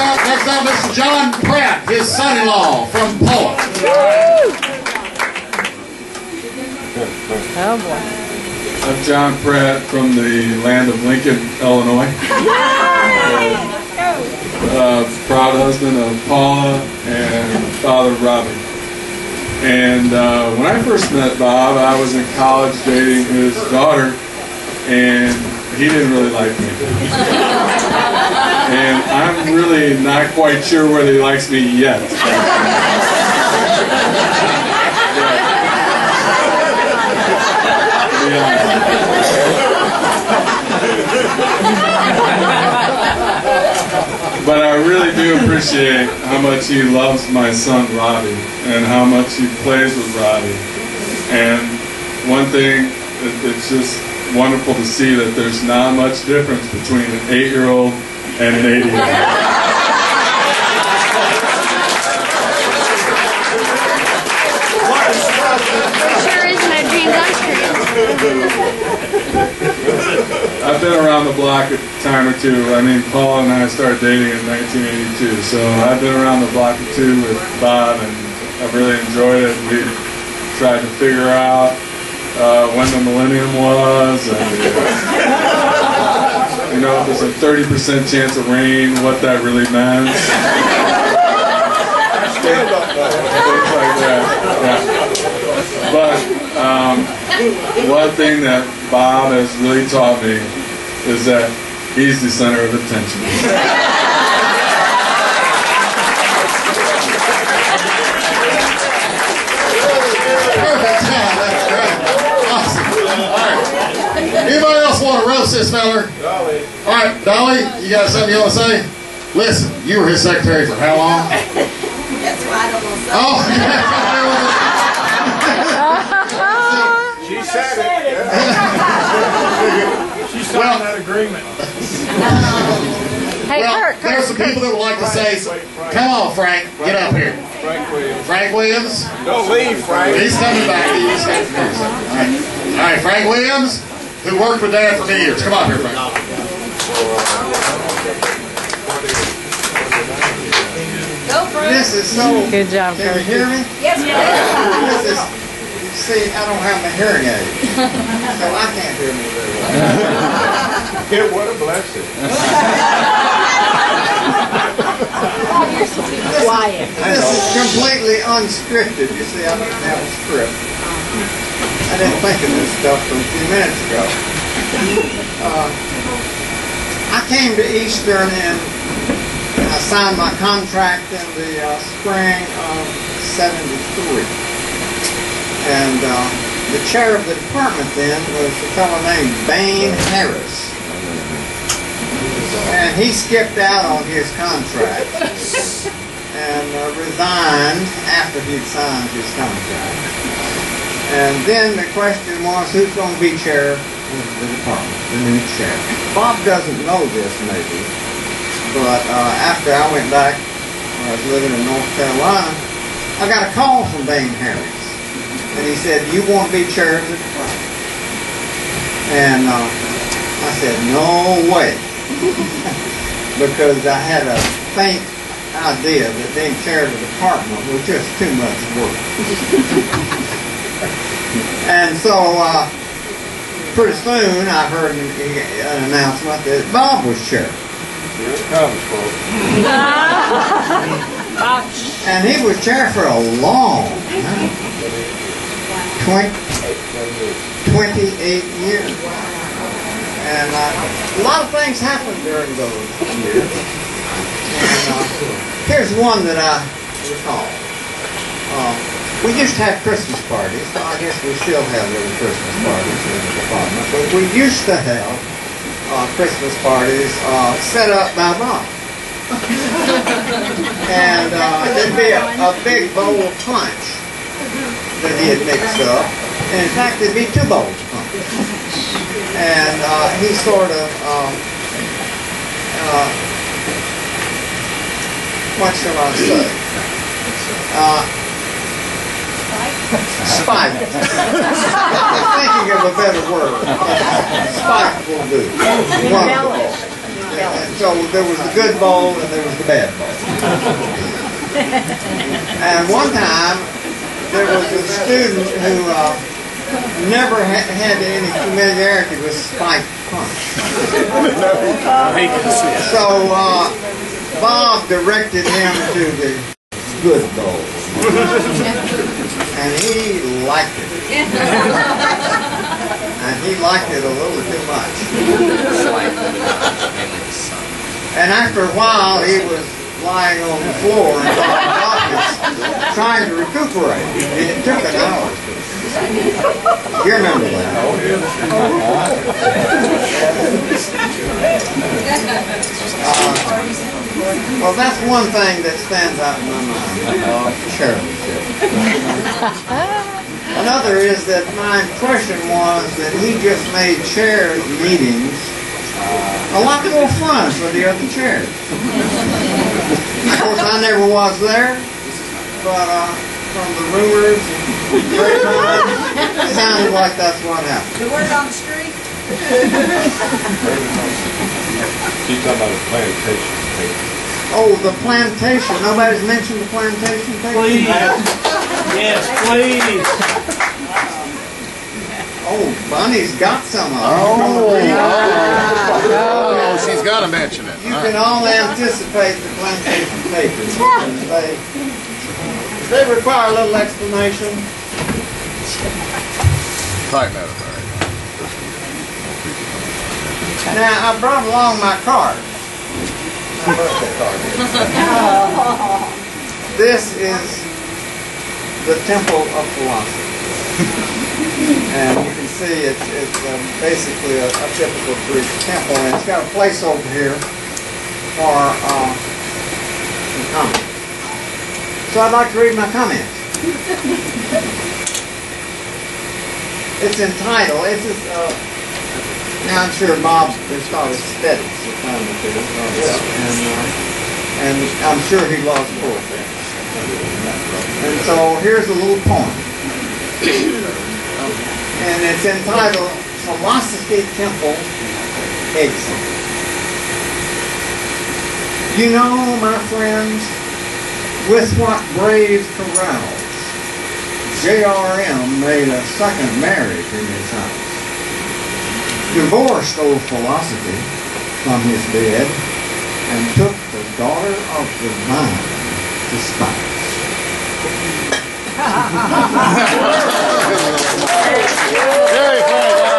Next up, Mr. John Pratt, his son-in-law from Poland. Oh boy. I'm John Pratt from the land of Lincoln, Illinois. Proud husband of Paula and father of Robbie. And when I first met Bob, I was in college dating his daughter, and he didn't really like me. And I'm really not quite sure whether he likes me yet. But I really do appreciate how much he loves my son Robbie and how much he plays with Robbie. And one thing, it's just wonderful to see that there's not much difference between an 8-year-old and an 80-year-old. I've been around the block a time or two. I mean, Paul and I started dating in 1982, so I've been around the block or two with Bob, and I've really enjoyed it. We tried to figure out when the millennium was, and you know, if there's a 30% chance of rain, what that really meant. Things like that. Yeah. But one thing that Bob has really taught me is that he's the center of attention. Perfect. Yeah, that's great. Awesome. All right. Anybody else want to roast this feller? Dolly. All right, Dolly, you got something you want to say? Listen, you were his secretary for how long? That's why I don't know. Oh, She said it. She signed that agreement. Hey, well, Kurt, there's some people that would like to say, come on, Frank, get up here. Frank Williams. Frank Williams? Don't leave, Frank. He's coming back. He's coming back. All right, Frank Williams, who worked with Dad for many years. Come on here, Frank. Go, Frank. This is so... good job, Can you Kurt. hear me? Yes, ma'am. This is... See, I don't have my hearing aid, so I can't hear me very well. Yeah, what a blessing. Quiet. This is completely unscripted. You see, I don't have a script. I didn't think of this stuff from a few minutes ago. I came to Eastern and I signed my contract in the spring of '73. And the chair of the department then was a fellow named Bain Harris. And he skipped out on his contract and resigned after he'd signed his contract. And then the question was, who's going to be chair of the department, the new chair? Bob doesn't know this maybe, but after I went back, when I was living in North Carolina, I got a call from Bain Harris. And he said, "You want to be chair of the department?" And I said, "No way," because I had a faint idea that being chair of the department was just too much work. And so pretty soon I heard an announcement that Bob was chair. Here it comes, folks. And he was chair for a long time. 28 years. And a lot of things happened during those years. And here's one that I recall. We used to have Christmas parties. I guess we still have little Christmas parties in the department. But we used to have Christmas parties set up by Bob. And there'd be a big bowl of punch that he had mixed up. And in fact, there'd be 2 bowls of punch. And he sort of, what shall I say? Spike. I'm thinking of a better word. Spike will do. Wonderful. And so there was the good bowl and there was the bad bowl. And one time, there was a student who never had any familiarity with spiked punch. So Bob directed him to the good bowl. And he liked it. And he liked it a little too much. And after a while, he was lying on the floor in the office trying to recuperate. It took an hour. You remember that? Well, that's one thing that stands out in my mind, chairmanship. Another is that my impression was that he just made chair meetings a lot more fun for the other chairs. Of course, I never was there, but from the rumors and grapevine, it sounded like that's what happened. The word on the street? She's talking about a plantation paper. Oh, the plantation. Nobody's mentioned the plantation paper? Please. Yes, please. Oh, Bunny's got some of them. Oh, she's got to mention it. You can all anticipate the plantation papers. They require a little explanation. Tighten that up. Now, I brought along my card. My birthday card. This is the Temple of Philosophy. And you can see it's basically a typical Greek temple, and it's got a place over here for some comments. So I'd like to read my comments. It's entitled, now I'm sure Bob has taught aesthetics a time or two, and I'm sure he loves poetry. And so here's a little poem. And it's entitled Philosophy Temple Exit. You know, my friends, with what brave carouse JRM made a second marriage in his house. Divorced old philosophy from his bed and took the daughter of the vine to spouse.